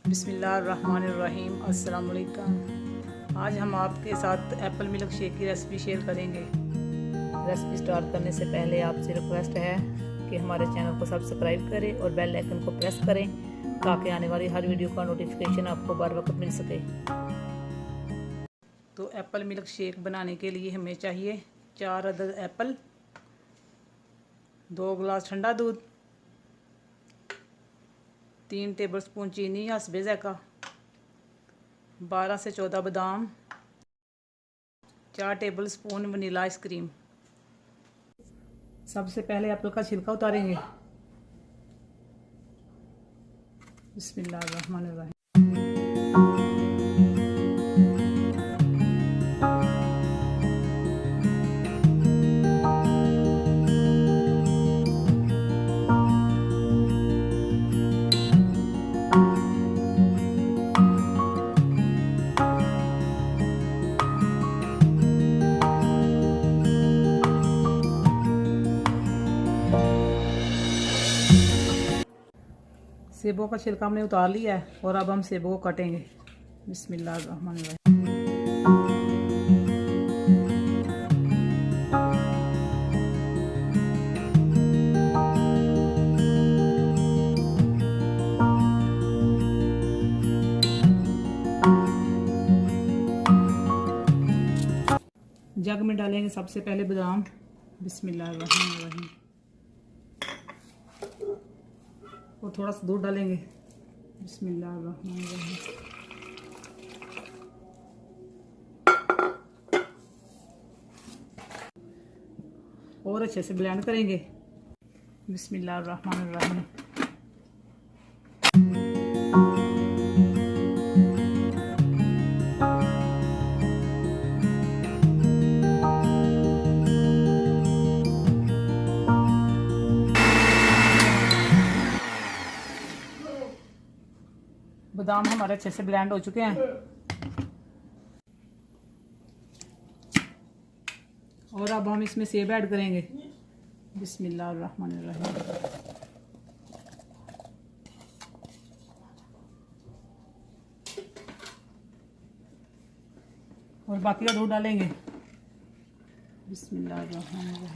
बिस्मिल्लाहिर्रहमानिर्रहीम। अस्सलाम वालेकुम। आज हम आपके साथ एप्पल मिल्क शेक की रेसिपी शेयर करेंगे। रेसिपी स्टार्ट करने से पहले आपसे रिक्वेस्ट है कि हमारे चैनल को सब्सक्राइब करें और बेल आइकन को प्रेस करें ताकि आने वाली हर वीडियो का नोटिफिकेशन आपको बर वक्त मिल सके। तो एप्पल मिल्क शेक बनाने के लिए हमें चाहिए 4 अदद एप्पल, 2 गिलास ठंडा दूध, 3 टेबलस्पून चीनी या हस्बे ज़ायक़ा, 12 से 14 बादाम, 4 टेबलस्पून वनीला आइसक्रीम। सबसे पहले एप्पल का छिलका उतारेंगे। बिस्मिल्लाहिर्रहमानिर्रहीम। सेबों का छिलका हमने उतार लिया है और अब हम सेबों को काटेंगे। बिस्मिल्लाहिर्रहमानिर्रहीम। जग में डालेंगे सबसे पहले बादाम। बिस्मिल्लाहिर्रहमानिर्रहीम। और थोड़ा सा दूध डालेंगे। बिस्मिल्लाहिर्रहमानिर्रहीम। और अच्छे से ब्लेंड करेंगे। बिस्मिल्लाहिर्रहमानिर्रहीम। बादाम हमारे अच्छे से ब्लेंड हो चुके हैं और अब हम इसमें सेब ऐड करेंगे। बिस्मिल्लाहिर्रहमानिर्रहीम। और बाकी का दूध डालेंगे। बिस्मिल्लाहिर्रहमानिर्रहीम।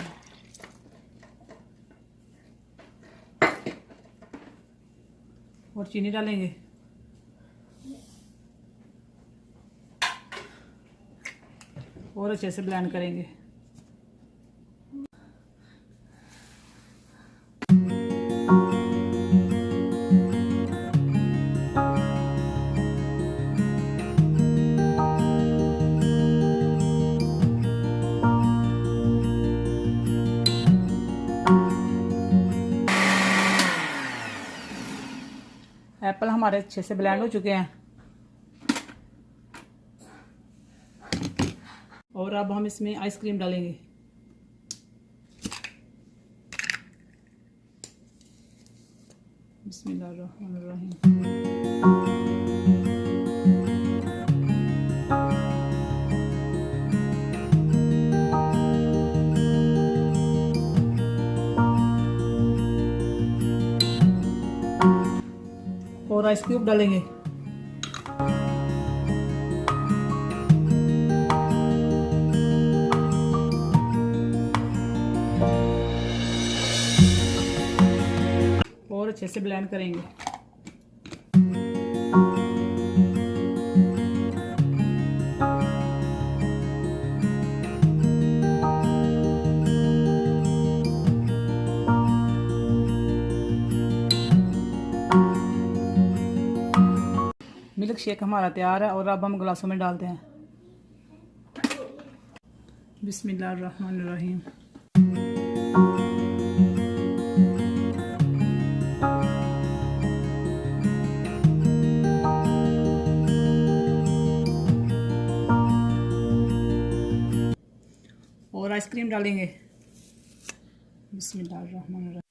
और चीनी डालेंगे। और अच्छे से ब्लेंड करेंगे। एप्पल हमारे अच्छे से ब्लेंड हो चुके हैं और अब हम इसमें आइसक्रीम डालेंगे। बिस्मिल्लाहिर्रहमानिर्रहीम। और आइस क्यूब डालेंगे। और अच्छे से ब्लेंड करेंगे। मिल्क शेक हमारा तैयार है और अब हम गिलासों में डालते हैं। बिस्मिल्लाहिर्रहमानिर्रहीम। और आइसक्रीम डालेंगे। बिस्मिल्लाहिर्रहमानिर्रहीम।